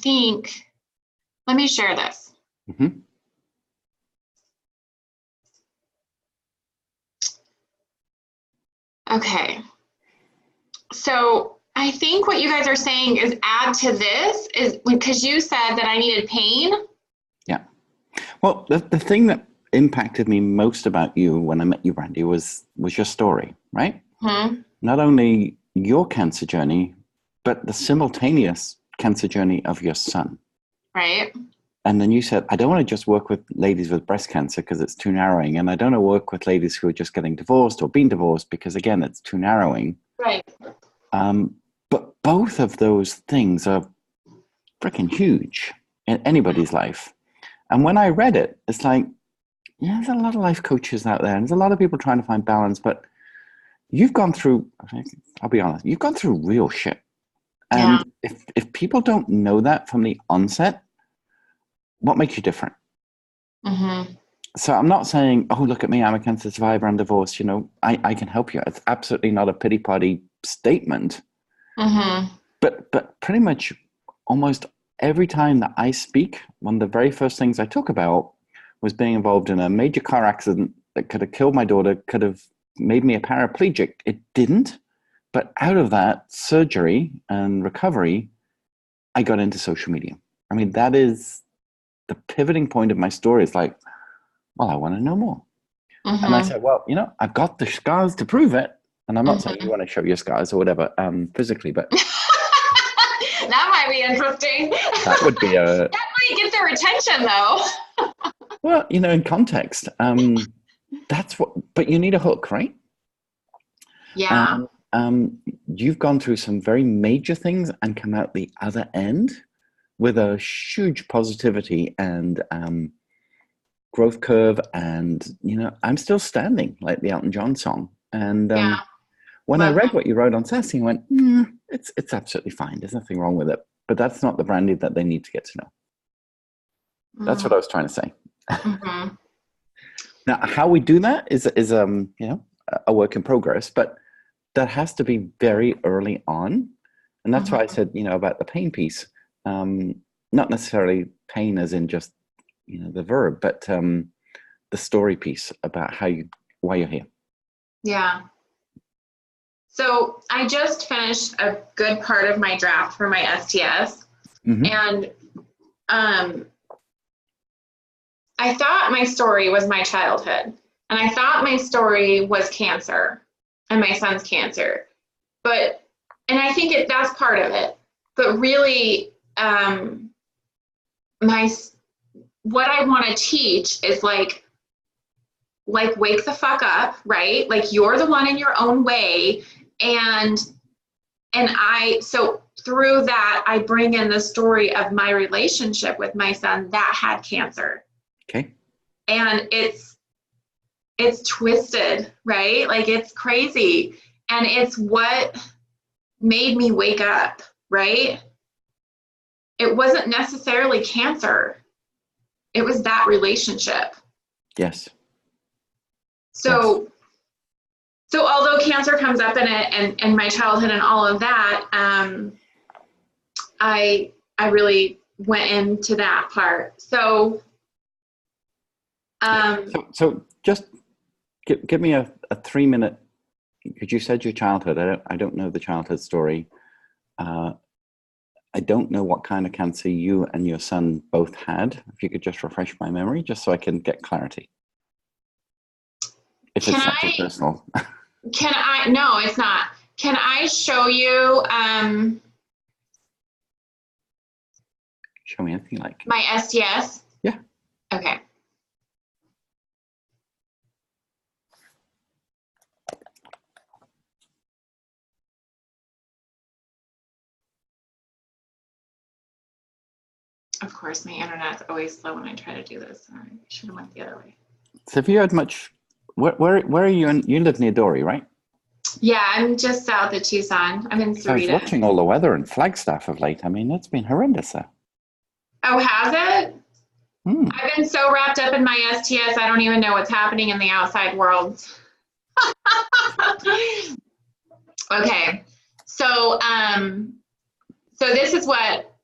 think, let me share this. Mm-hmm. Okay. So I think what you guys are saying is add to this is because you said that I needed pain. Yeah. Well, the thing that impacted me most about you when I met you, Brandy, was your story, right? Hmm. Not only your cancer journey, but the simultaneous cancer journey of your son. Right. And then you said, I don't want to just work with ladies with breast cancer because it's too narrowing. And I don't want to work with ladies who are just getting divorced or being divorced because, again, it's too narrowing. Right. But both of those things are freaking huge in anybody's life. And when I read it, it's like, yeah, there's a lot of life coaches out there. And there's a lot of people trying to find balance. But you've gone through, I'll be honest, you've gone through real shit. And if people don't know that from the onset, what makes you different? Mm-hmm. So I'm not saying, oh, look at me, I'm a cancer survivor, I'm divorced, you know, I can help you. It's absolutely not a pity party statement. Mm-hmm. But pretty much almost every time that I speak, one of the very first things I talk about was being involved in a major car accident that could have killed my daughter, could have made me a paraplegic. It didn't. But out of that surgery and recovery, I got into social media. I mean, that is the pivoting point of my story. It's like, well, I want to know more. Mm-hmm. And I said, well, you know, I've got the scars to prove it. And I'm not Mm-hmm. saying you want to show your scars or whatever physically, but that might be interesting. that would be a... That might get their attention, though. Well, you know, in context, that's what... But you need a hook, right? Yeah. You've gone through some very major things and come out the other end with a huge positivity and growth curve, and you know, I'm still standing, like the Elton John song. And when I read what you wrote on Sassy, I went, it's absolutely fine. There's nothing wrong with it. But that's not the Brandy that they need to get to know. That's what I was trying to say. Mm-hmm. Now, how we do that is you know, a work in progress, but that has to be very early on. And that's why I said, you know, about the pain piece. Not necessarily pain as in just, you know, the verb, but the story piece about why you're here. Yeah. So I just finished a good part of my draft for my STS. Mm-hmm. And I thought my story was my childhood. And I thought my story was cancer and my son's cancer. And I think that's part of it. But really, what I want to teach is like wake the fuck up, right? Like you're the one in your own way. So through that, I bring in the story of my relationship with my son that had cancer. Okay. And it's twisted, right? Like it's crazy. And it's what made me wake up, right? It wasn't necessarily cancer. It was that relationship. Yes. So although cancer comes up in it and my childhood and all of that, I really went into that part. So just give me a 3-minute, because you said your childhood. I don't know the childhood story. I don't know what kind of cancer you and your son both had. If you could just refresh my memory, just so I can get clarity. If it's not too personal. No, it's not. Can I show you show me anything like my STS? Yeah. Okay. Of course, my internet's always slow when I try to do this. I should have went the other way. So have you had much... Where are you? You live near Dory, right? Yeah, I'm just south of Tucson. I'm in Cerritos. I was watching all the weather in Flagstaff of late. I mean, it's been horrendous there. Oh, has it? I've been so wrapped up in my STS, I don't even know what's happening in the outside world. Okay, so this is what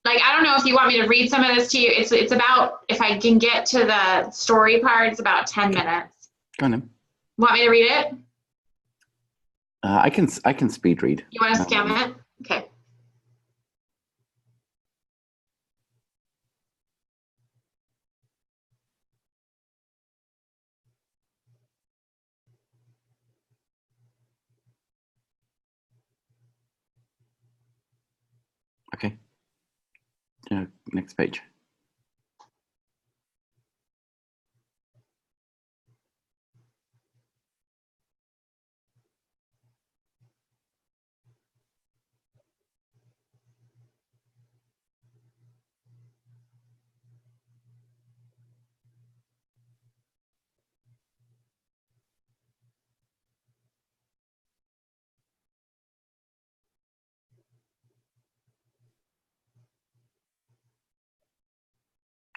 Like, I don't know if you want me to read some of this to you. It's about, if I can get to the story part, it's about 10 minutes. Go on then. Want me to read it? I can speed read. You want to skim it? Okay. Okay. Next page.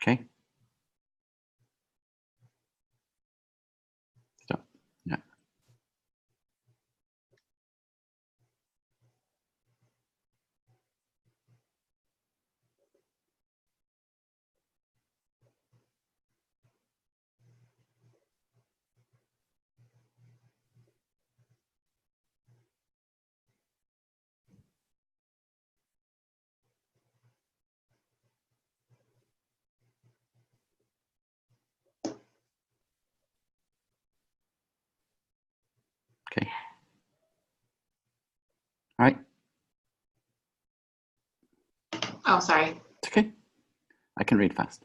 Okay. Stop. Yeah. Okay. All right. Oh, sorry. It's okay. I can read fast.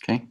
Okay.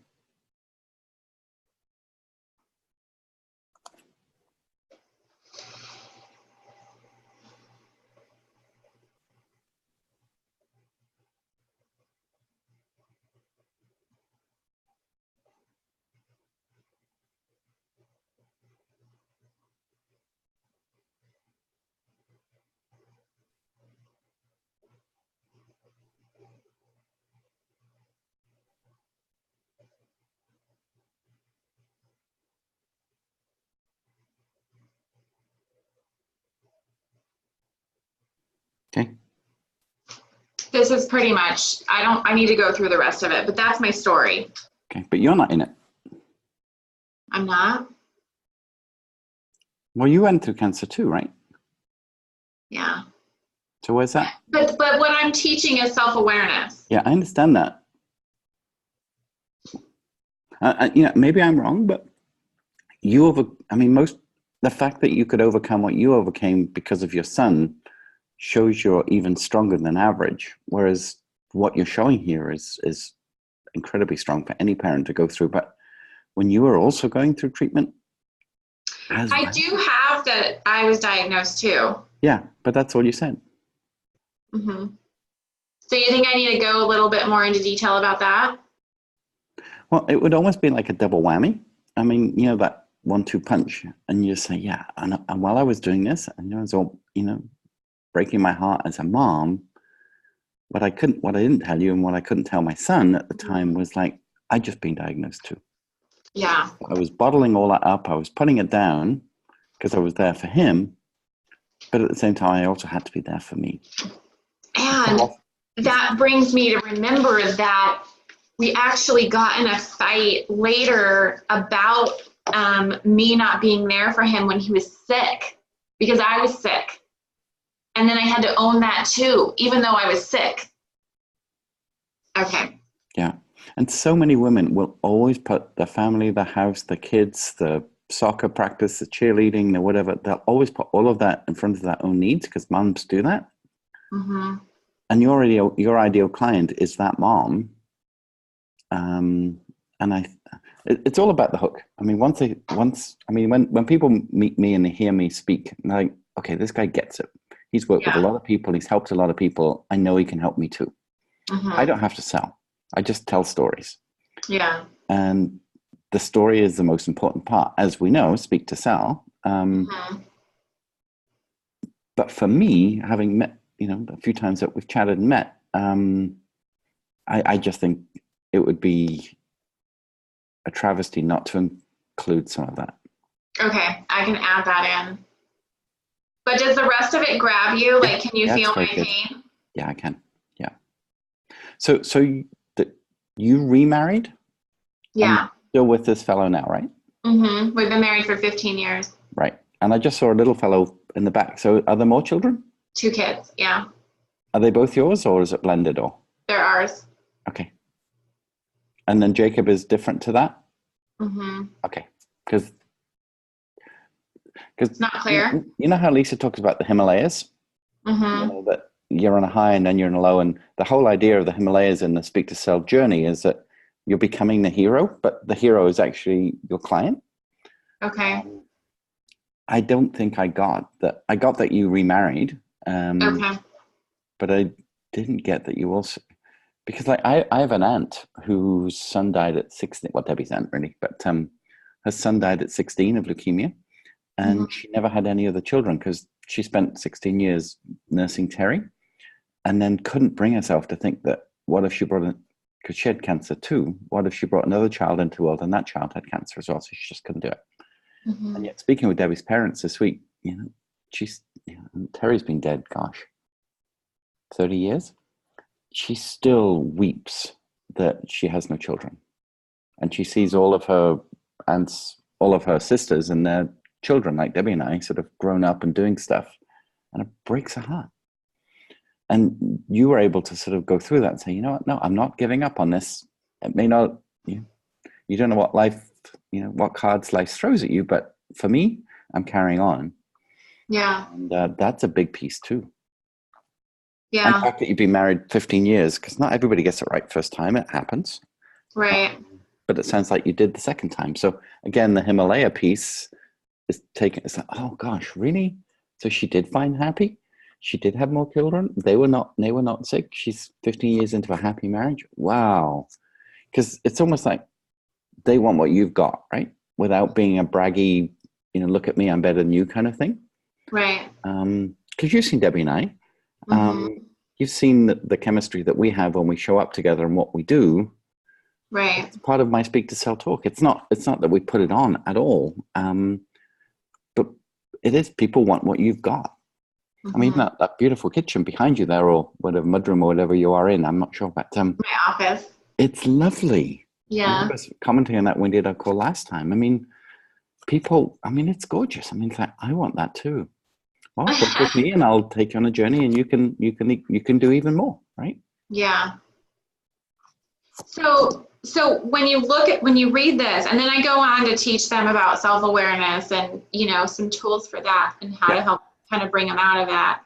Okay. This is pretty much, I need to go through the rest of it, but that's my story. Okay. But you're not in it. I'm not? Well, you went through cancer too, right? Yeah. So where's that? But what I'm teaching is self-awareness. Yeah, I understand that. Maybe I'm wrong, but the fact that you could overcome what you overcame because of your son shows you're even stronger than average. Whereas what you're showing here is incredibly strong for any parent to go through. But when you were also going through treatment as I well. do have that I was diagnosed too. Yeah, but that's all you said. Mm-hmm. So you think I need to go a little bit more into detail about that? Well, it would almost be like a double whammy. I mean, that 1-2 punch, and you say, yeah, and while I was doing this, and I was all, breaking my heart as a mom, what I didn't tell you and what I couldn't tell my son at the time was like, I'd just been diagnosed too. Yeah. I was bottling all that up. I was putting it down because I was there for him. But at the same time, I also had to be there for me. And that brings me to remember that we actually got in a fight later about me not being there for him when he was sick, because I was sick. And then I had to own that too, even though I was sick. Okay. Yeah. And so many women will always put the family, the house, the kids, the soccer practice, the cheerleading, the whatever, they'll always put all of that in front of their own needs because moms do that. Mm-hmm. And your ideal client is that mom. And it's all about the hook. I mean, when people meet me and they hear me speak, they're like, okay, this guy gets it. He's worked with a lot of people. He's helped a lot of people. I know he can help me too. Mm-hmm. I don't have to sell. I just tell stories. Yeah. And the story is the most important part. As we know, speak to sell. Mm-hmm. But for me, having met, a few times that we've chatted and met, I just think it would be a travesty not to include some of that. Okay, I can add that in. But does the rest of it grab you? Like, can you feel my pain? Yeah, I can. Yeah. So you remarried? Yeah. Still with this fellow now, right? Mm-hmm. We've been married for 15 years. Right. And I just saw a little fellow in the back. So are there more children? 2 kids, yeah. Are they both yours or is it blended or? They're ours. Okay. And then Jacob is different to that? Mm-hmm. Okay. Because it's not clear. You know how Lisa talks about the Himalayas? Mm-hmm. That you're on a high and then you're in a low. And the whole idea of the Himalayas and the Speak to Sell journey is that you're becoming the hero, but the hero is actually your client. Okay. I don't think I got that. I got that you remarried. Okay. But I didn't get that you also, because like I have an aunt whose son died at 16. Well, Debbie's aunt really, but her son died at 16 of leukemia, and Mm-hmm. she never had any other children because she spent 16 years nursing Terry, and then couldn't bring herself to think that what if she brought in, because she had cancer too. What if she brought another child into the world and that child had cancer as well? So she just couldn't do it. Mm-hmm. And yet, speaking with Debbie's parents this week, Terry's been dead, gosh, 30 years. She still weeps that she has no children. And she sees all of her aunts, all of her sisters and their children, like Debbie and I, sort of grown up and doing stuff. And it breaks her heart. And you were able to sort of go through that and say, you know what, no, I'm not giving up on this. It may not, you don't know what life, what cards life throws at you, but for me, I'm carrying on. Yeah. And that's a big piece too. Yeah. And the fact that you've been married 15 years, because not everybody gets it right first time, it happens. Right. But it sounds like you did the second time. So again, the Himalaya piece is taken, it's like, oh gosh, really? So she did find happy? She did have more children? They were not sick? She's 15 years into a happy marriage? Wow. Because it's almost like they want what you've got, right? Without being a braggy, look at me, I'm better than you kind of thing. Right. Because you've seen Debbie and I. Mm-hmm. You've seen the chemistry that we have when we show up together and what we do. Right. It's part of my Speak to Sell talk. It's not that we put it on at all. But it is, people want what you've got. Mm-hmm. I mean, that beautiful kitchen behind you there, or whatever, mudroom or whatever you are in, I'm not sure, but my office. It's lovely. Yeah. I was commenting on that when we did our call last time. I mean, it's gorgeous. I mean, it's like, I want that too. Well, work with me and I'll take you on a journey and you can do even more, right? Yeah. So when you read this, and then I go on to teach them about self-awareness and, some tools for that and how to help kind of bring them out of that.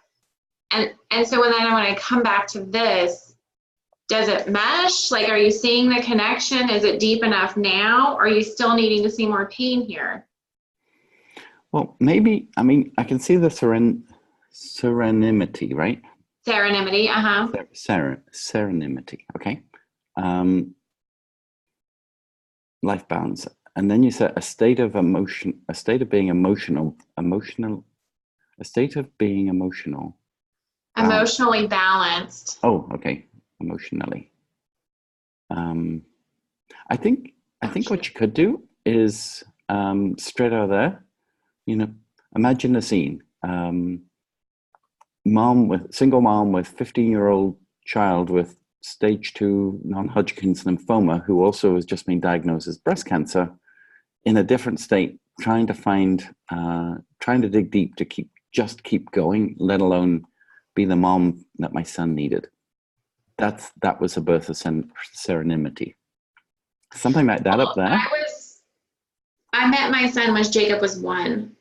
And so when I come back to this, does it mesh? Like, are you seeing the connection? Is it deep enough now? Or are you still needing to see more pain here? Well, maybe, I can see the serenity, right? Serenity, uh-huh. Serenity, okay. Life balance. And then you said a state of emotion, a state of being emotional, a state of being emotional. Emotionally balanced. Oh, okay. Emotionally. I think what you could do is straight out of there, imagine a scene. Single mom with 15-year-old child with stage 2 non-Hodgkin's lymphoma, who also has just been diagnosed as breast cancer, in a different state, trying to dig deep to keep going, let alone be the mom that my son needed. That was a birth of serenity. Something like that up there. I met my son when Jacob was 1.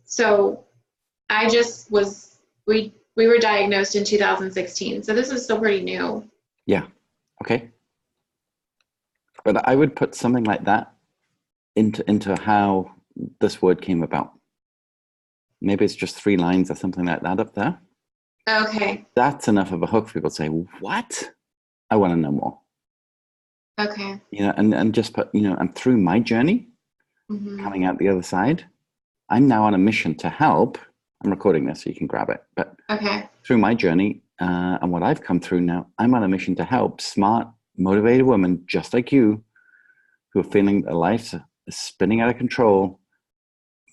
So I just was, we were diagnosed in 2016. So this is still pretty new. Yeah. Okay. But I would put something like that into how this word came about. Maybe it's just 3 lines or something like that up there. Okay. That's enough of a hook for people to say, what? I want to know more. Okay. You know, and just put, you know, and through my journey, coming out the other side, I'm now on a mission to help. I'm recording this so you can grab it. But Okay. through my journey and what I've come through now, I'm on a mission to help smart, motivated women just like you who are feeling their lives is spinning out of control,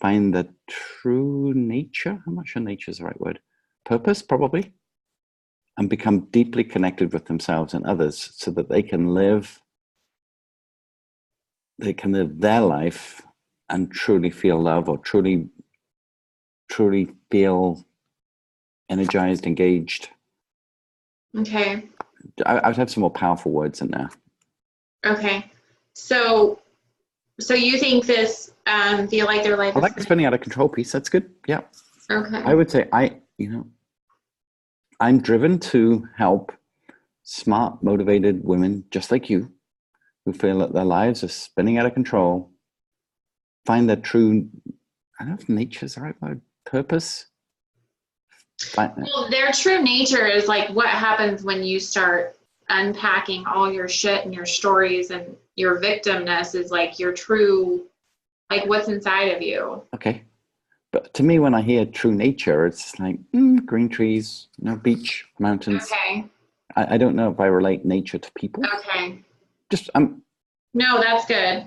find the true nature. I'm not sure nature is the right word. Purpose, probably. And become deeply connected with themselves and others so that they can live their life and truly feel love or truly feel energized, engaged. Okay. I would have some more powerful words in there. Okay. So you think this, feel like their life I is like the spinning out of control piece. That's good. Yeah. okay. I would say I'm driven to help smart, motivated women just like you who feel that their lives are spinning out of control, find their true, I don't know if nature is the right word, purpose. Well, their true nature is like what happens when you start unpacking all your shit and your stories, and your victimness is like your true, like what's inside of you. Okay. But to me, when I hear true nature, it's like green trees, beach, mountains. Okay. I don't know if I relate nature to people. Okay. Just No, that's good.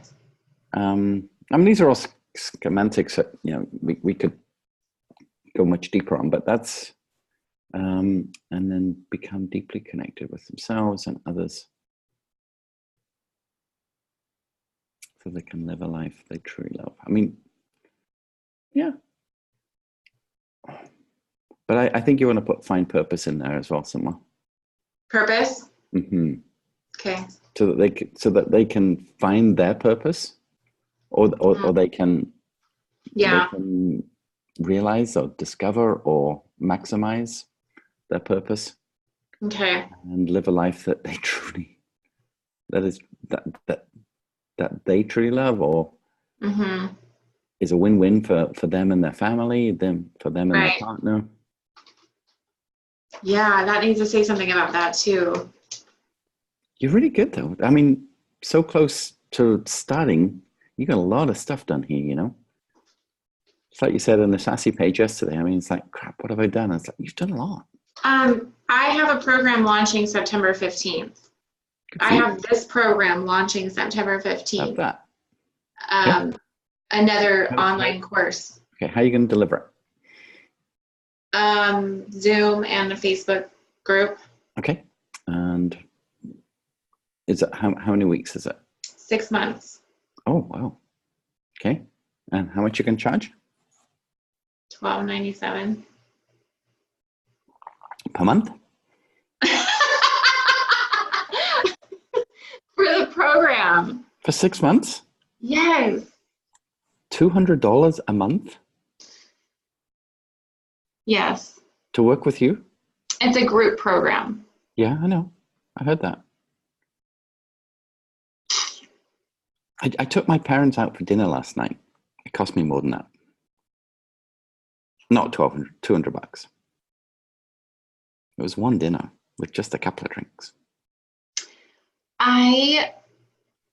I mean, these are all semantics that we could go much deeper on, but that's and then become deeply connected with themselves and others, so they can live a life they truly love. I mean, yeah. But I think you want to find purpose in there as well somewhere. Purpose. Mm-hmm. Okay. So that they can find their purpose, or they can they can realize or discover or maximize their purpose. Okay. And live a life that they truly that they truly love, or is a win-win for them and their family, for them and their partner. Yeah, that needs to say something about that too. You're really good though. I mean, so close to starting, you got a lot of stuff done here, It's like you said on the Sassy page yesterday. I mean, it's like, crap, what have I done? It's like, you've done a lot. I have a program launching September 15th. I have this program launching September 15th. Love that. Another online course. Okay, how are you going to deliver it? Zoom and a Facebook group. Okay, and is it how many weeks is it? 6 months. Oh wow. Okay, and how much you can charge? $12.97 per month. For the program. For 6 months? Yes. $200 a month? Yes. To work with you? It's a group program. Yeah, I know. I heard that. I took my parents out for dinner last night. It cost me more than that. Not $200. It was one dinner with just a couple of drinks.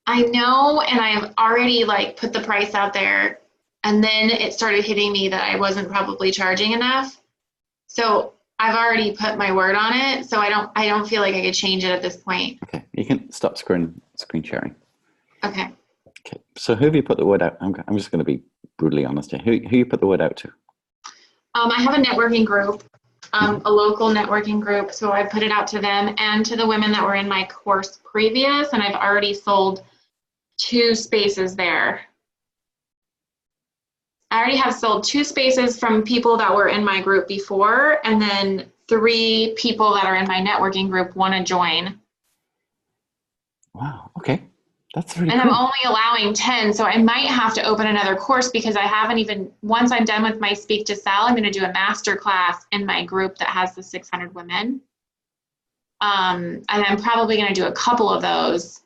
I know, and I've already put the price out there, and then it started hitting me that I wasn't probably charging enough. So I've already put my word on it, so I don't feel like I could change it at this point. Okay, you can stop screen sharing. Okay. Okay, so who have you put the word out? I'm just going to be brutally honest here. Who you put the word out to? I have a networking group, a local networking group, so I put it out to them and to the women that were in my course previous, and I've already sold 2 spaces there. I already have sold 2 spaces from people that were in my group before, and then 3 people that are in my networking group want to join. Wow, okay. That's really And I'm cool. only allowing 10, so I might have to open another course because I haven't even, once I'm done with my Speak to Sell, I'm going to do a master class in my group that has the 600 women. And I'm probably going to do a couple of those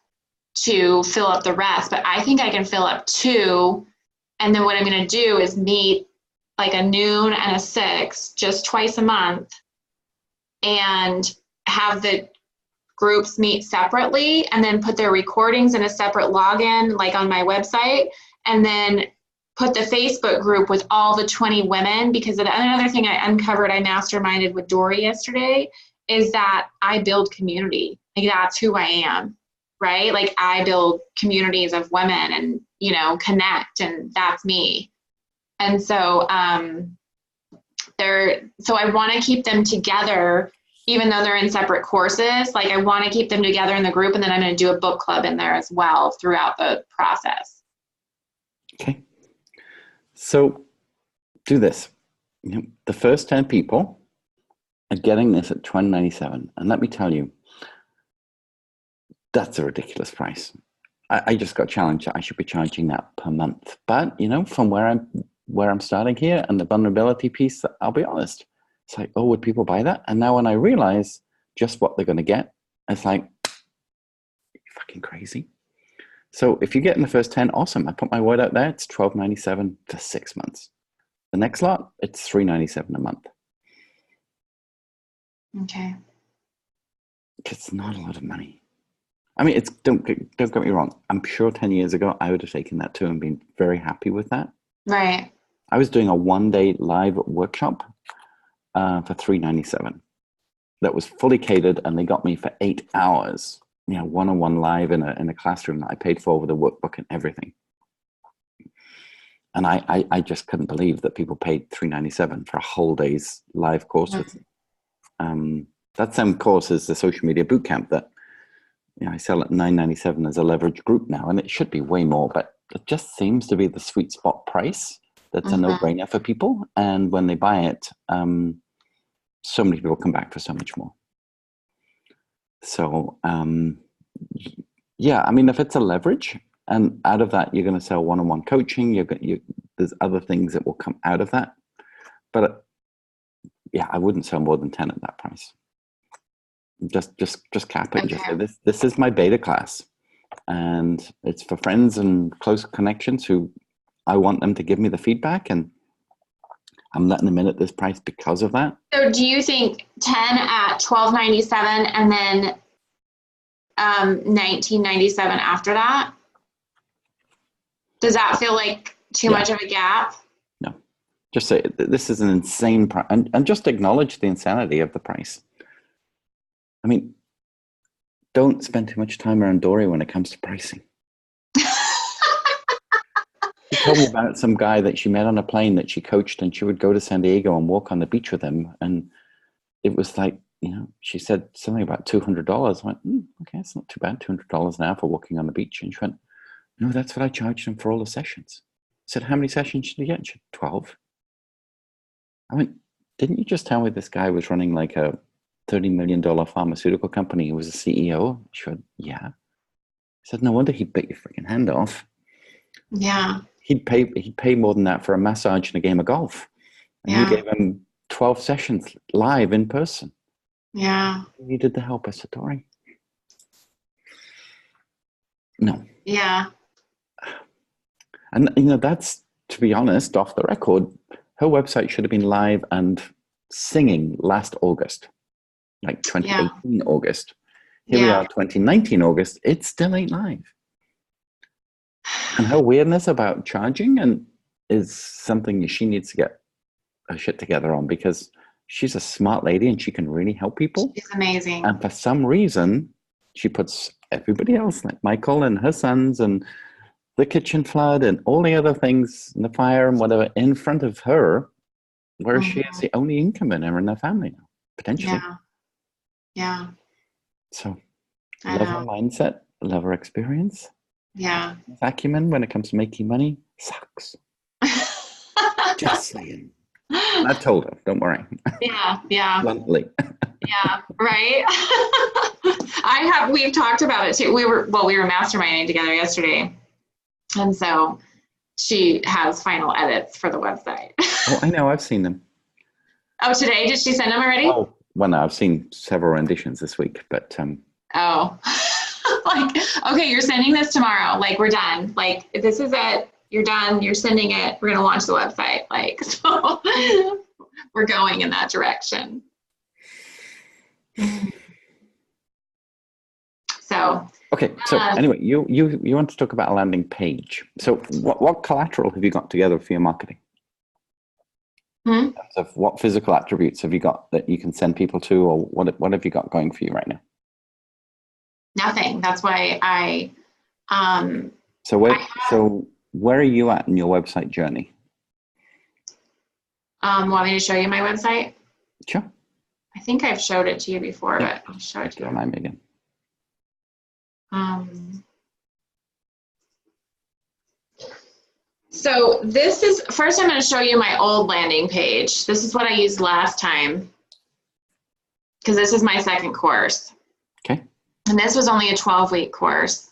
to fill up the rest, but I think I can fill up 2. And then what I'm going to do is meet like a noon and a 6 just twice a month and have the groups meet separately and then put their recordings in a separate login, like on my website, and then put the Facebook group with all the 20 women, because another thing I uncovered, I masterminded with Dory yesterday, is that I build community. Like that's who I am, right? Like I build communities of women and, you know, connect, and that's me. And so, so I want to keep them together even though they're in separate courses. Like I want to keep them together in the group, and then I'm going to do a book club in there as well throughout the process. Okay. So do this. You know, the first 10 people are getting this at $297. And let me tell you, that's a ridiculous price. I just got challenged that I should be charging that per month. But, you know, from where I'm starting here and the vulnerability piece, I'll be honest. It's like, oh, would people buy that? And now when I realize just what they're going to get, it's like, you're fucking crazy. So if you get in the first 10, awesome. I put my word out there. It's $12.97 for 6 months. The next lot, it's $3.97 a month. Okay. It's not a lot of money. I mean, don't get me wrong. I'm sure 10 years ago, I would have taken that too and been very happy with that. Right. I was doing a 1-day live workshop for $3.97. That was fully catered, and they got me for 8 hours. You know, one-on-one live in a classroom that I paid for with a workbook and everything. And I just couldn't believe that people paid $3.97 for a whole day's live course with me. That same course is the social media bootcamp that, you know, I sell at $9.97 as a leverage group now, and it should be way more, but it just seems to be the sweet spot price. That's a no-brainer for people, and when they buy it, so many people come back for so much more. So, yeah, I mean, if it's a leverage, and out of that, you're going to sell one-on-one coaching, there's other things that will come out of that. But yeah, I wouldn't sell more than 10 at that price. Just cap it and just say, this is my beta class. And it's for friends and close connections who I want them to give me the feedback, and I'm letting them in at this price because of that. So do you think 10 at $12.97 and then $19.97 after that? Does that feel like too much of a gap? No. Just say this is an insane price, and just acknowledge the insanity of the price. I mean, don't spend too much time around Dory when it comes to pricing. She told me about some guy that she met on a plane that she coached, and she would go to San Diego and walk on the beach with him. And it was like, you know, she said something about $200. I went, okay, it's not too bad, $200 an hour for walking on the beach. And she went, no, that's what I charged him for all the sessions. I said, how many sessions did you get? She said, 12. I went, didn't you just tell me this guy was running like a $30 million pharmaceutical company? He was a CEO. She went, yeah. I said, no wonder he'd bit your freaking hand off. Yeah. He'd pay more than that for a massage and a game of golf. And you gave him 12 sessions live in person. Yeah. You needed the help. I said, Dory. No. Yeah. And, you know, that's, to be honest, off the record, her website should have been live and singing last August, like 2018 August. Here we are, 2019 August. It still ain't live. And her weirdness about charging is something she needs to get her shit together on, because she's a smart lady and she can really help people. She's amazing. And for some reason, she puts everybody else, like Michael and her sons and the kitchen flood and all the other things, and the fire and whatever, in front of her, where she is the only income earner in their family now, potentially. Yeah. So, love her mindset, love her experience. Yeah. Acumen when it comes to making money sucks. Just saying. I told her, don't worry. Yeah. Bluntly. Yeah, right. We've talked about it too. We were masterminding together yesterday. And so she has final edits for the website. Oh, I know. I've seen them. Oh, today? Did she send them already? Oh, well, no, I've seen several renditions this week, but Oh, like, okay, you're sending this tomorrow. Like, we're done. Like, this is it. You're done. You're sending it. We're going to launch the website. Like, so we're going in that direction. So. Okay. So anyway, you want to talk about a landing page. So what collateral have you got together for your marketing? In terms of what physical attributes have you got that you can send people to, or what have you got going for you right now? Nothing. That's why I. So where are you at in your website journey? Want me to show you my website? Sure. I think I've showed it to you before, Yeah. but I'll show it to you. Remind me again. So this is, first I'm going to show you my old landing page. This is what I used last time, because this is my second course. Okay. And this was only a 12-week course.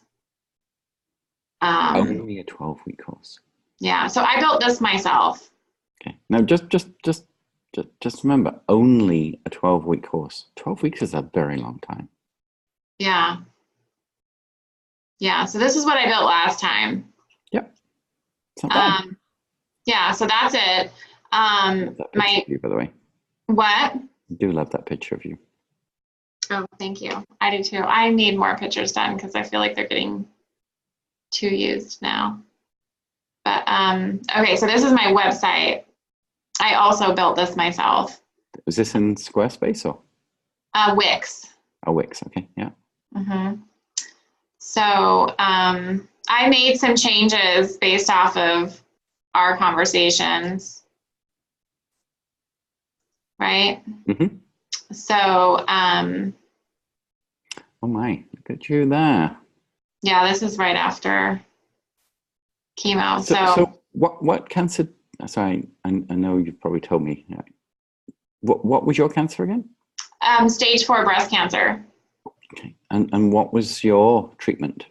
Only a 12-week course. Yeah, so I built this myself. Okay. Now just remember, only a 12-week course. 12 weeks is a very long time. Yeah. Yeah, so this is what I built last time. Yep. It's not bad. Yeah, so that's it. I love that picture of you, by the way. What? I do love that picture of you. Oh, thank you. I do too. I need more pictures done because I feel like they're getting too used now. But okay, so this is my website. I also built this myself. Was this in Squarespace or? Wix. Oh, Wix. Okay, yeah. Mm-hmm. So I made some changes based off of our conversations, right? Mm-hmm. So oh my, look at you there. yeah, this is right after chemo. So what cancer? Sorry, I know you've probably told me. What was your cancer again? Stage 4 breast cancer. Okay, and what was your treatment?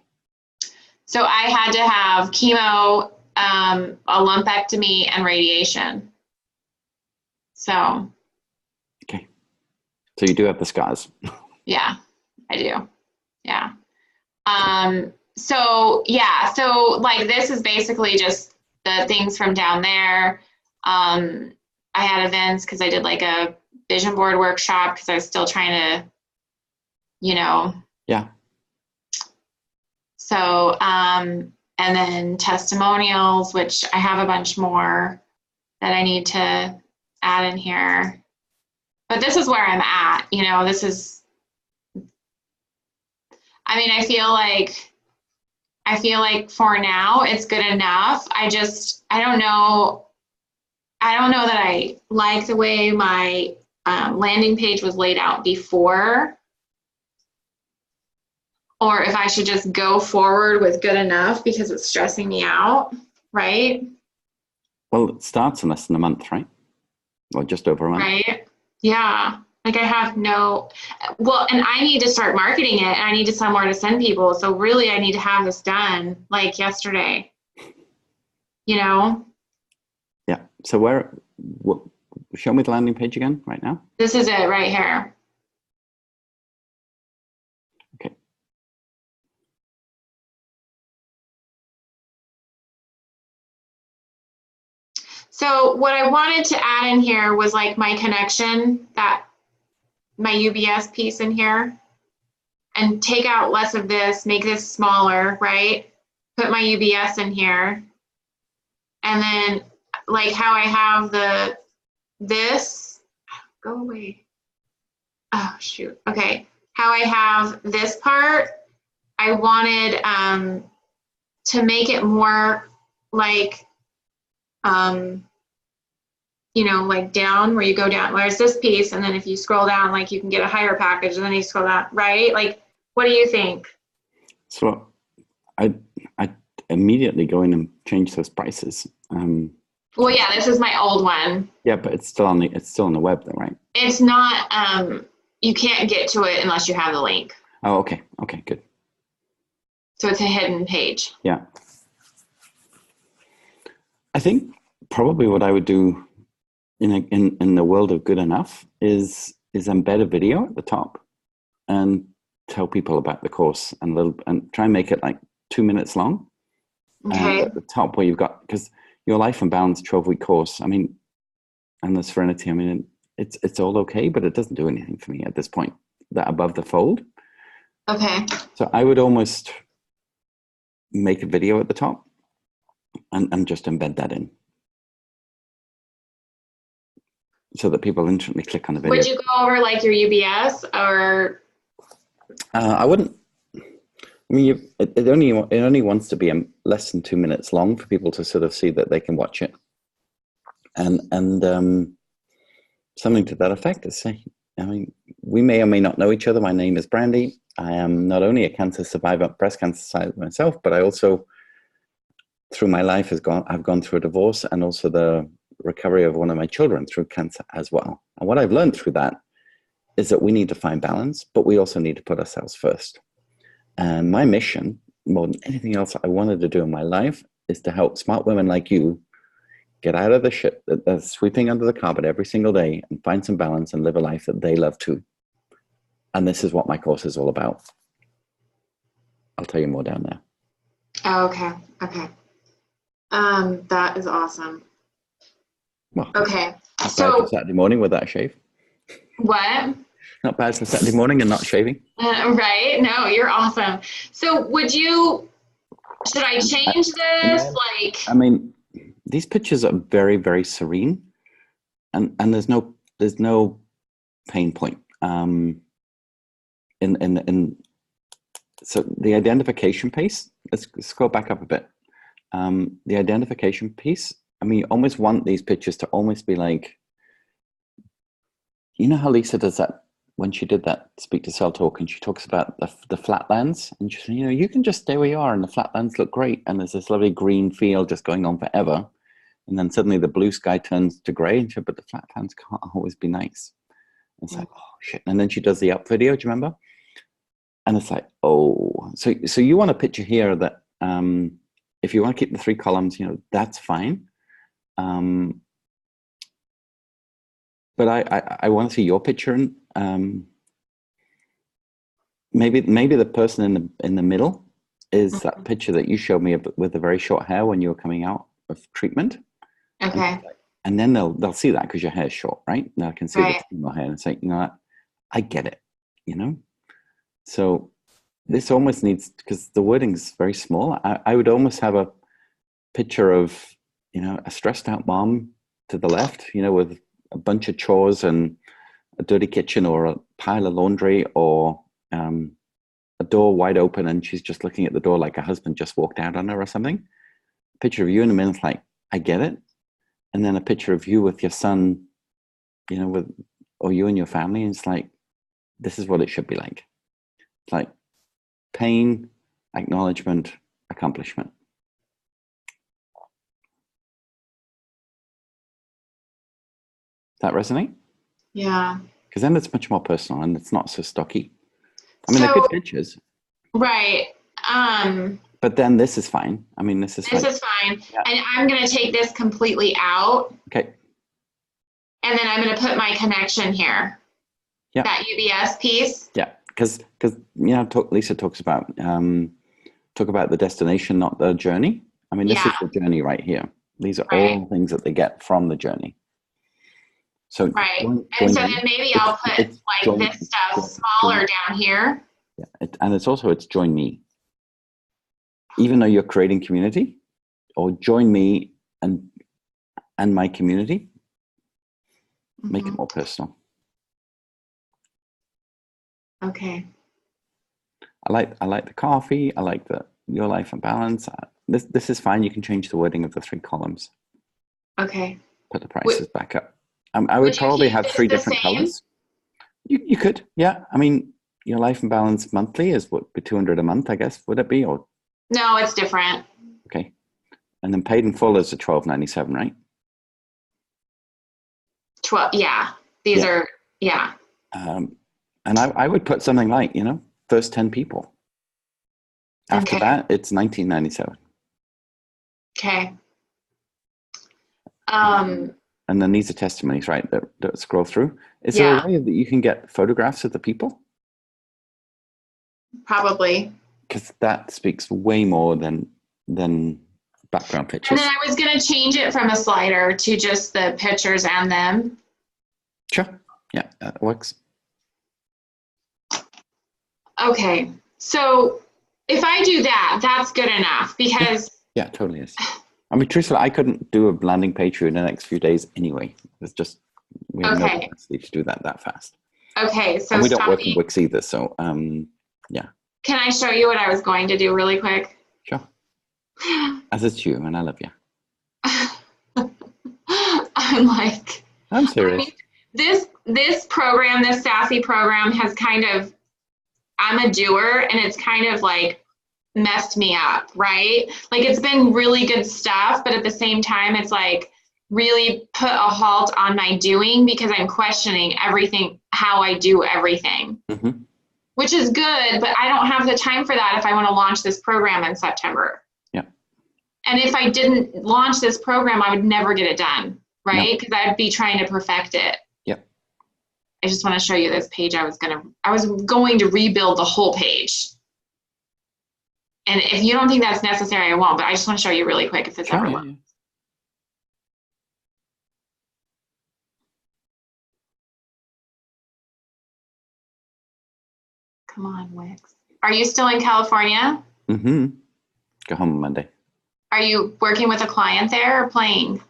So I had to have chemo, a lumpectomy, and radiation. So. Okay. So you do have the scars. Yeah, I do. Yeah. So yeah, so like this is basically just the things from down there. I had events because I did like a vision board workshop because I was still trying to, Yeah. So, and then testimonials, which I have a bunch more that I need to add in here. But this is where I'm at, this is, I mean, I feel like for now it's good enough. I don't know that I like the way my landing page was laid out before, or if I should just go forward with good enough because it's stressing me out, right? Well, it starts in less than a month, right? Or just over a month. Right? Yeah. Like I have and I need to start marketing it, and I need to somewhere to send people. So really I need to have this done like yesterday, Yeah. So show me the landing page again right now. This is it right here. Okay. So what I wanted to add in here was like my connection, my UBS piece in here, and take out less of this, make this smaller, right? Put my UBS in here. And then like how I have this, go away. Oh, shoot. Okay. How I have this part, I wanted to make it more like, like down where you go down, where's this piece, and then if you scroll down, like you can get a higher package, and then you scroll down, right? Like, what do you think? So I immediately go in and change those prices. Well, yeah, this is my old one. Yeah, but it's still on the web though, right? It's not, you can't get to it unless you have the link. Oh, okay. Okay, good. So it's a hidden page. Yeah. I think probably what I would do in the world of good enough is embed a video at the top and tell people about the course and try and make it like 2 minutes long. Okay. And at the top where you've got, because your Life and Balance 12-week course, I mean, and the Serenity, I mean, it's all okay, but it doesn't do anything for me at this point, that above the fold. Okay. So I would almost make a video at the top and just embed that in so that people instantly click on the video. Would you go over like your UBS or? I wouldn't. I mean, it only wants to be less than 2 minutes long for people to sort of see that they can watch it, and something to that effect is say, I mean, we may or may not know each other. My name is Brandy. I am not only a cancer survivor, breast cancer survivor myself, but I also, through my life, I've gone through a divorce and also the recovery of one of my children through cancer as well. And what I've learned through that is that we need to find balance, but we also need to put ourselves first. And my mission, more than anything else I wanted to do in my life, is to help smart women like you get out of the shit that's sweeping under the carpet every single day and find some balance and live a life that they love too. And this is what my course is all about. I'll tell you more down there. Oh, okay. Okay. That is awesome. Well, okay. Not So bad for Saturday morning with that shave. what? Not bad for Saturday morning and not shaving. Right? No, you're awesome. So should I change this? I mean, these pictures are very, very serene, and there's no pain point. So the identification piece. Let's go back up a bit. The identification piece. I mean, you almost want these pictures to almost be like, you know how Lisa does that when she did that Speak to Cell talk, and she talks about the flatlands, and she said, you know, you can just stay where you are, and the flatlands look great, and there's this lovely green field just going on forever, and then suddenly the blue sky turns to grey, and she said, but the flatlands can't always be nice. And it's like, oh shit! And then she does the up video. Do you remember? And it's like, oh, so you want a picture here that if you want to keep the 3 columns, you know, that's fine. But I want to see your picture, and maybe the person in the middle is that picture that you showed me with the very short hair when you were coming out of treatment. Okay. And then they'll see that because your hair is short, right? Now I can see the female hair and say, you know what, I get it, you know. So this almost needs, because the wording is very small. I would almost have a picture of, you know, a stressed out mom to the left, you know, with a bunch of chores and a dirty kitchen or a pile of laundry or a door wide open and she's just looking at the door like her husband just walked out on her or something. A picture of you in a minute, like, I get it. And then a picture of you with your son, you know, or you and your family. And it's like, this is what it should be like. It's like pain, acknowledgement, accomplishment. That resonate? Yeah. Because then it's much more personal and it's not so stocky. I mean, they're good pictures. Right. But then this is fine. I mean, this is fine. Yeah. And I'm going to take this completely out. Okay. And then I'm going to put my connection here. Yeah. That UBS piece. Yeah. Because you know, Lisa talks about the destination, not the journey. I mean, this is the journey right here. These are all things that they get from the journey. So and so then maybe I'll put like this stuff smaller down here. Yeah, and it's join me. Even though you're creating community, or join me and my community, make it more personal. Okay. I like the coffee. I like your life and balance. This is fine. You can change the wording of the 3 columns. Okay. Put the prices back up. I would probably have 3 different colors. You could, yeah. I mean, your life and balance monthly is what, $200 a month, I guess. Would it be? Or no, it's different. Okay, and then paid in full is $12.97, right? 12. Yeah, these are. Yeah. And I would put something like, first 10 people. After Okay. that, it's 1997. Okay. And then these are testimonies, right, that scroll through. Is there a Yeah, way that you can get photographs of the people? probably. Because that speaks way more than background And then pictures. I was going to change it from a slider to just the pictures and them. Sure. Yeah, that works. Okay. So if I do that, that's good enough because Yeah, totally is. I mean, truthfully, I couldn't do a landing page in the next few days anyway. It's just, we have no okay. capacity to do that fast. Okay, so And we don't work in Scotty, Wix either, so yeah, can I show you what I was going to do really quick? sure. As it's you, and I love you. I'm like, I'm I serious. mean, this program, this Sassy program has kind of, I'm a doer and it's kind of like messed me up, right? Like it's been really good stuff, but at the same time, it's like really put a halt on my doing because I'm questioning everything, how I do everything, Mm-hmm. which is good, but I don't have the time for that if I want to launch this program in September. Yeah. And if I didn't launch this program, I would never get it done, right? Because I'd be trying to perfect it. Yep. I just want to show you this page. I was going to rebuild the whole page. And if you don't think that's necessary, I won't, but I just want to show you really quick if this ever works. Yeah. Come on, Wix. Are you still in California? Mm-hmm. Go home on Monday. Are you working with a client there or playing?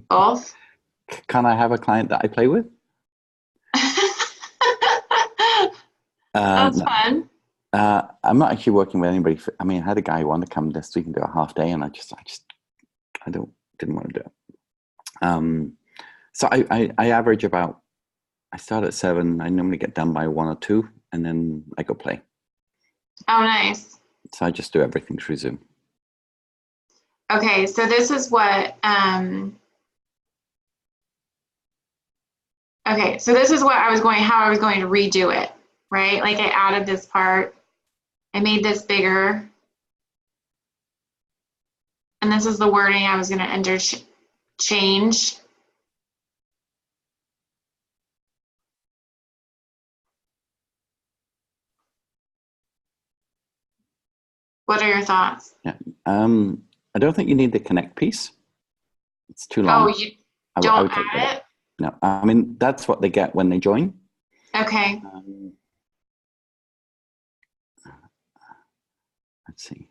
Both? Can I have a client that I play with? That's No. fun. I'm not actually working with anybody. I mean, I had a guy who wanted to come this week and do a half day, and I didn't want to do it. So I average about, I start at 7. I normally get done by 1 or 2, and then I go play. Oh, nice. So I just do everything through Zoom. Okay, so this is what, okay, so this is what how I was going to redo it, right? Like I added this part, I made this bigger, and this is the wording I was going to change. What are your thoughts? Yeah. I don't think you need the connect piece. It's too long. Oh, you I don't would take that out. add it? No, I mean, that's what they get when they join. Okay. Let's see.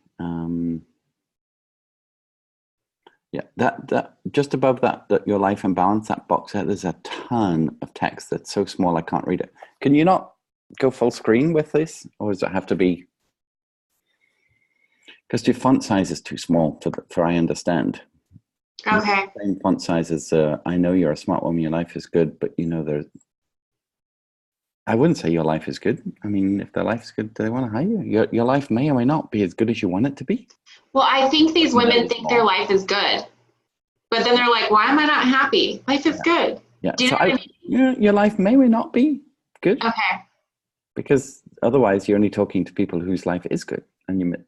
Yeah, that just above that your life and balance, that box there, there's a ton of text that's so small I can't read it. Can you not go full screen with this, or does it have to be? Because your font size is too small for I understand. Okay. Same font size as I know you're a smart woman, your life is good, but there's. I wouldn't say your life is good. I mean, if their life is good, they want to hire you. Your life may or may not be as good as you want it to be. Well, I think these women think their more. life is good, but then they're like, why am I not happy? Life is good. Yeah. Do you know what I mean? Your life may or may not be good. Okay. Because otherwise you're only talking to people whose life is good, and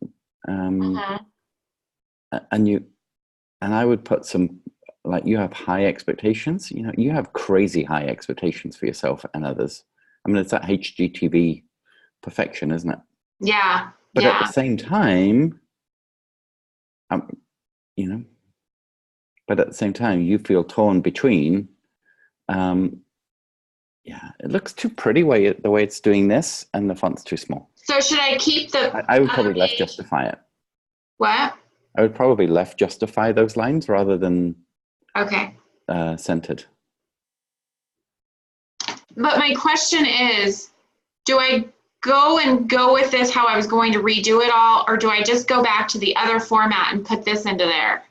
I would put some, like, you have high expectations. You have crazy high expectations for yourself and others. I mean, it's that HGTV perfection, isn't it? Yeah. But at the same time, you feel torn between. Yeah, it looks too pretty the way it's doing this, and the font's too small. So should I keep the? I would probably left justify it. What? I would probably left justify those lines rather than centered. But my question is, do I go with this how I was going to redo it all, or do I just go back to the other format and put this into there?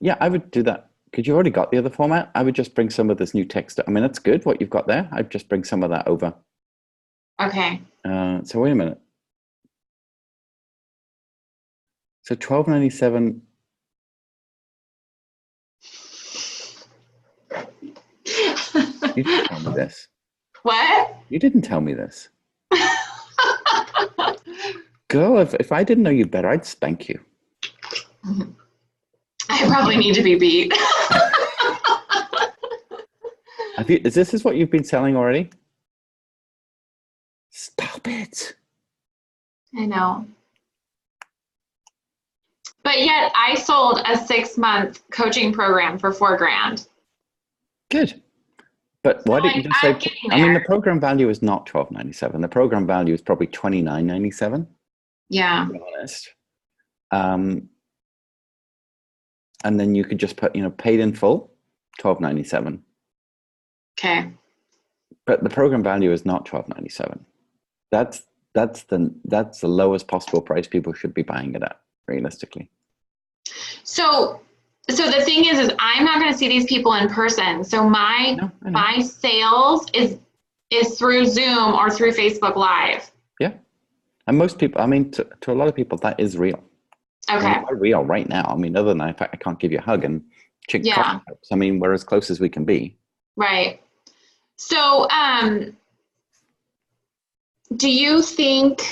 Yeah, I would do that. Because you already got the other format. I would just bring some of this new text. I mean, that's good what you've got there. I'd just bring some of that over. Okay. So wait a minute. So $12.97. You didn't tell me this. What? You didn't tell me this. Girl, if I didn't know you better, I'd spank you. I probably need to be beat. Is this what you've been selling already? Stop it. I know. But yet I sold a 6-month coaching program for $4,000. Good. But why didn't you just say, I mean, the program value is not $12.97. The program value is probably $29.97. Yeah. To be honest. And then you could just put, paid in full, $12.97. Okay. But the program value is not $12.97. That's the lowest possible price people should be buying it at, realistically. So the thing is I'm not going to see these people in person. So my sales is through Zoom or through Facebook Live. Yeah. And most people, I mean, to a lot of people, that is real. Okay. I mean, we're real right now. I mean, other than that, in fact, I can't give you a hug and coffee cups. I mean, we're as close as we can be. Right. So, do you think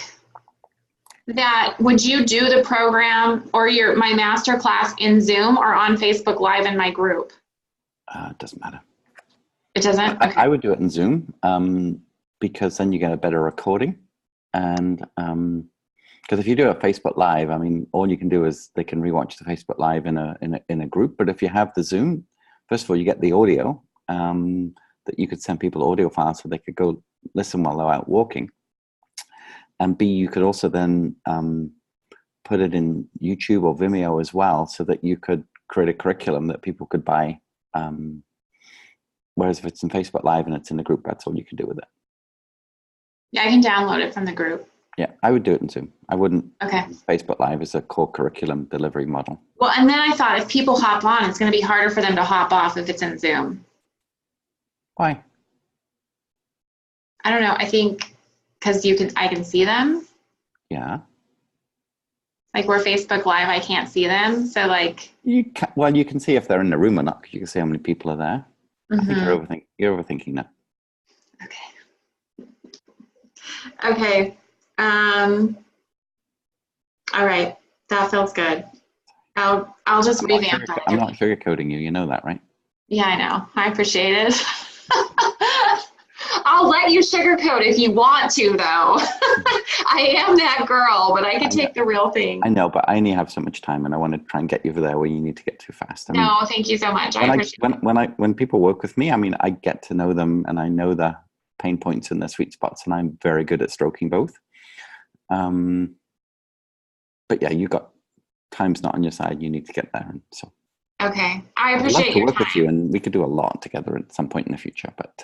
that would you do the program or my master class in Zoom or on Facebook Live in my group? It doesn't matter. It doesn't? Okay. I would do it in Zoom because then you get a better recording. And because if you do a Facebook Live, I mean, all you can do is they can rewatch the Facebook Live in a group. But if you have the Zoom, first of all, you get the audio that you could send people audio files so they could go listen while they're out walking. And B, you could also then put it in YouTube or Vimeo as well, so that you could create a curriculum that people could buy. Whereas if it's in Facebook Live and it's in the group, that's all you can do with it. Yeah, I can download it from the group. Yeah, I would do it in Zoom. I wouldn't. Okay. Facebook Live is a core curriculum delivery model. Well, and then I thought if people hop on, it's going to be harder for them to hop off if it's in Zoom. Why? I don't know. I think because I can see them. Yeah. Like where Facebook Live, I can't see them. So like. You can see if they're in the room or not, because you can see how many people are there. Mm-hmm. I think you're overthinking that. Okay. All right. That feels good. I'll just revamp that. I'm not sugarcoating you. You know that, right? Yeah, I know. I appreciate it. I'll let you sugarcoat if you want to, though. I am that girl, but I can take the real thing. I know, but I only have so much time, and I want to try and get you there where you need to get to fast. No, thank you so much. When people work with me, I mean, I get to know them, and I know the pain points and the sweet spots, and I'm very good at stroking both. But yeah, you got time's not on your side. You need to get there, and so. Okay, I appreciate your time. I'd love to work with you, and we could do a lot together at some point in the future. But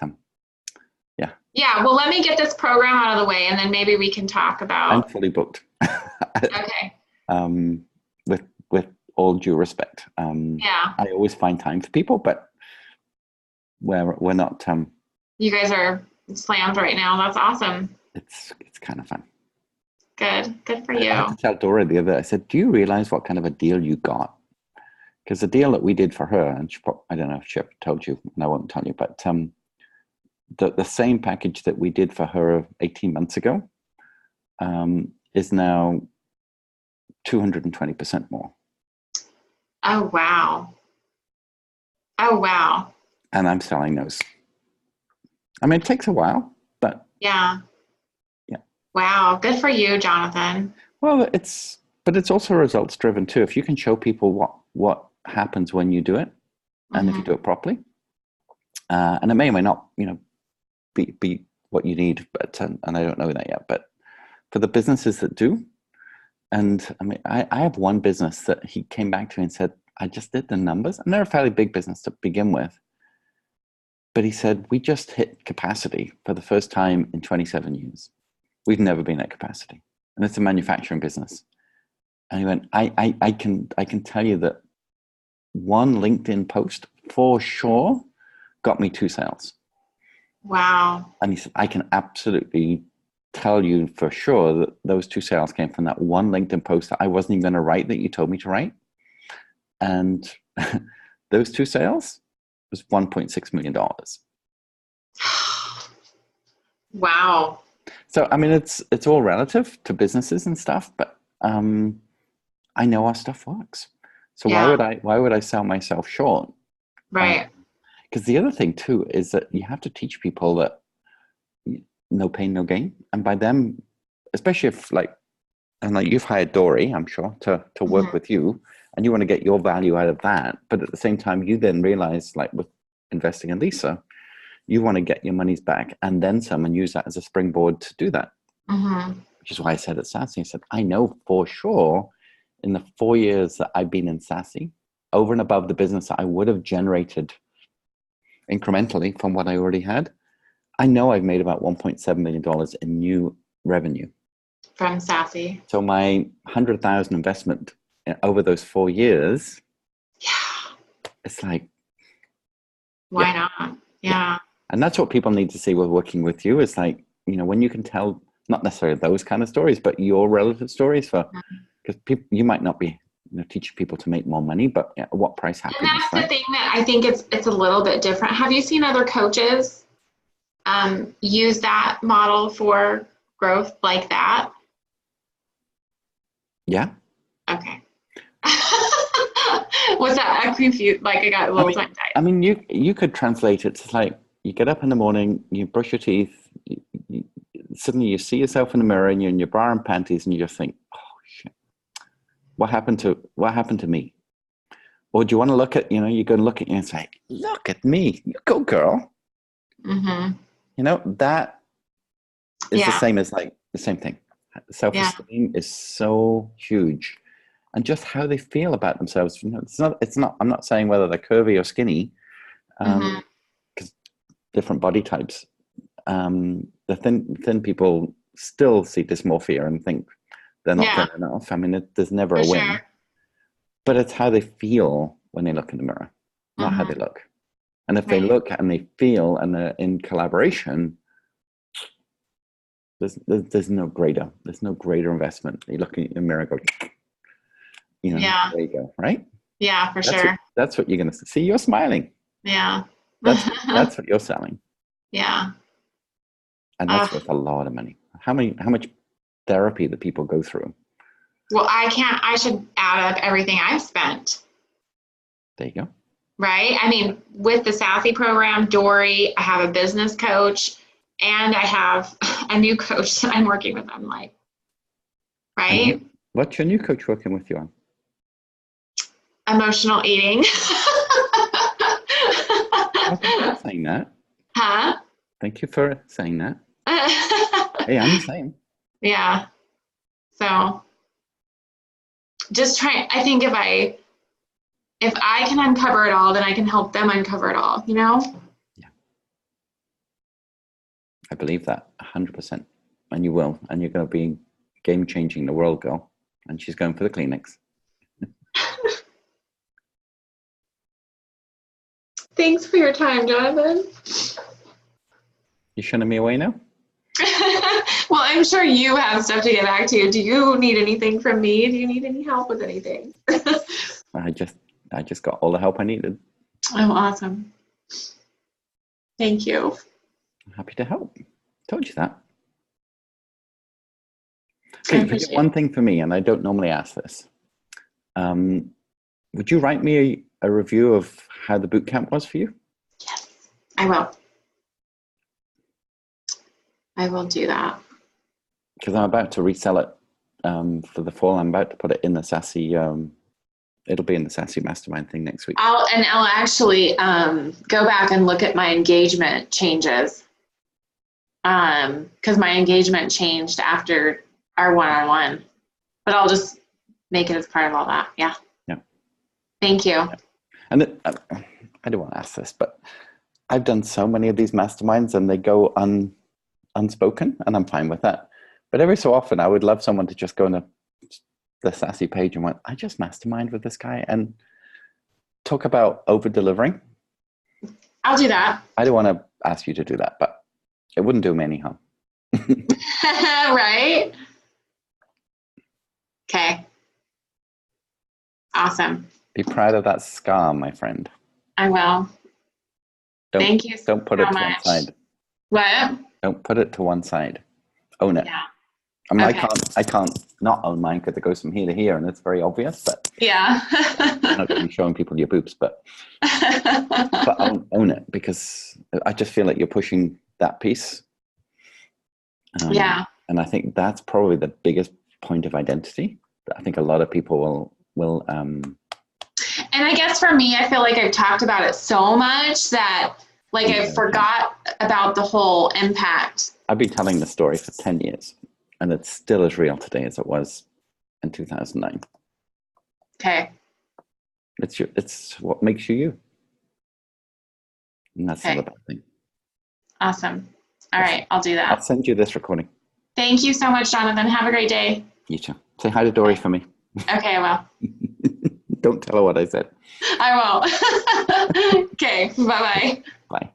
yeah. Yeah, well, let me get this program out of the way, and then maybe we can talk about. I'm fully booked. Okay. With all due respect. Yeah. I always find time for people, but we're not. You guys are slammed right now. That's awesome. It's kind of fun. Good for you. I had to tell Dora the other day, I said, do you realize what kind of a deal you got? Because the deal that we did for her, and I don't know if she ever told you, and I won't tell you, but the same package that we did for her 18 months ago is now 220% more. Oh, wow. Oh, wow. And I'm selling those. I mean, it takes a while, but. Yeah. Yeah. Wow. Good for you, Jonathan. Well, it's also results driven too. If you can show people what happens when you do it, and if you do it properly, and it may or may not, be what you need, but and I don't know that yet. But for the businesses that do, and I mean, I have one business that he came back to me and said, I just did the numbers, and they're a fairly big business to begin with. But he said, we just hit capacity for the first time in 27 years. We've never been at capacity, and it's a manufacturing business. And he went, I can tell you that one LinkedIn post for sure got me 2 sales. Wow. And he said, I can absolutely tell you for sure that those 2 sales came from that one LinkedIn post that I wasn't even going to write that you told me to write. And those 2 sales was $1.6 million. Wow. So, I mean, it's all relative to businesses and stuff, but I know our stuff works. So Yeah. why would I sell myself short? Right. Because the other thing too is that you have to teach people that no pain, no gain. And by them, especially if like you've hired Dory, I'm sure, to work Mhm. with you, and you want to get your value out of that. But at the same time, you then realize, like with investing in Lisa, you want to get your monies back and then some and use that as a springboard to do that. Mhm. Which is why I said at Sassy, I said, I know for sure in the 4 years that I've been in Sassy, over and above the business that I would have generated incrementally from what I already had, I know I've made about $1.7 million in new revenue. From Sassy. So my 100,000 investment over those 4 years, Yeah. it's like, Why yeah, not? yeah. Yeah. And that's what people need to see with working with you is like, when you can tell, not necessarily those kind of stories, but your relative stories because people, you might not be teaching people to make more money, but at what price And happiness, that's the right? thing that I think it's a little bit different. Have you seen other coaches use that model for growth like that? Yeah. Okay. Was that a confused? Like I got a I little mean, tongue tied. I mean, you could translate it to like you get up in the morning, you brush your teeth, suddenly you see yourself in the mirror, and you're in your bra and panties, and you just think, "Oh shit, what happened to me?" Or do you want to look at, you go and look at you and say, "Look at me, you go, girl." Mm-hmm. That is the Yeah. same as like the same thing. Yeah. Self-esteem is so huge, and just how they feel about themselves. It's not. I'm not saying whether they're curvy or skinny, Mm-hmm. because different body types. The thin people still see dysmorphia and think they're not Yeah. thin enough. I mean, there's never For a sure. win, but it's how they feel when they look in the mirror, not how they Mm-hmm. look. And if they Right. look and they feel and they're in collaboration, there's no greater investment. You look in the mirror and go, Yeah. there you go, right? Yeah. For That's what sure. that's what you're gonna see. You're smiling. Yeah. That's what you're selling, Yeah. and Uh, that's worth a lot of money. How much therapy that people go through? well, I can't. I should add up everything I've spent. There you go. Right. I mean, with the Sassy program, Dory, I have a business coach, and I have a new coach that I'm working with. I'm like, And right? what's your new coach working with you on? Emotional eating. Well, thank you for saying that. Huh? Thank you for saying that. Hey, I'm the same. Yeah. So just trying, I think if I can uncover it all, then I can help them uncover it all, you know? Yeah, I believe that 100%. And you will. And you're going to be game changing the world, girl. And she's going for the Kleenex. Thanks for your time, Jonathan. You shunning me away now? Well, I'm sure you have stuff to get back to. Do you need anything from me? Do you need any help with anything? I just got all the help I needed. Oh, awesome. Thank you. I'm happy to help. Told you that. I Okay, you forget appreciate one it. thing for me, and I don't normally ask this. Would you write me a review of how the boot camp was for you? Yes, I will. I will do that. Because I'm about to resell it for the fall. I'm about to put it in the Sassy. It'll be in the Sassy Mastermind thing next week. I'll actually go back and look at my engagement changes. Because my engagement changed after our one-on-one. But I'll just make it as part of all that. Yeah. Yeah. Thank you. Yeah. And I don't want to ask this, but I've done so many of these masterminds and they go unspoken, and I'm fine with that. But every so often, I would love someone to just go on the Sassy page and went, I just mastermind with this guy, and talk about over delivering. I'll do that. I don't want to ask you to do that, but it wouldn't do me any harm. Right? Okay. Awesome. Be proud of that scar, my friend. I will. Don't Thank you don't put so it to one much. side. What? Don't put it to one side. Own it. Yeah. I mean, Okay. I can't not own mine because it goes from here to here, and it's very obvious. But Yeah. I'm not going to be showing people your boobs, but own it, because I just feel like you're pushing that piece. Yeah. And I think that's probably the biggest point of identity that I think a lot of people will. And I guess for me, I feel like I've talked about it so much that like I forgot about the whole impact. I've been telling the story for 10 years, and it's still as real today as it was in 2009. Okay. It's what makes you you. And that's not a bad thing. Awesome. All right. I'll do that. I'll send you this recording. Thank you so much, Jonathan. Have a great day. You too. Say hi to Dory for me. Okay, I will. Don't tell her what I said. I won't. Okay. Bye-bye. Bye.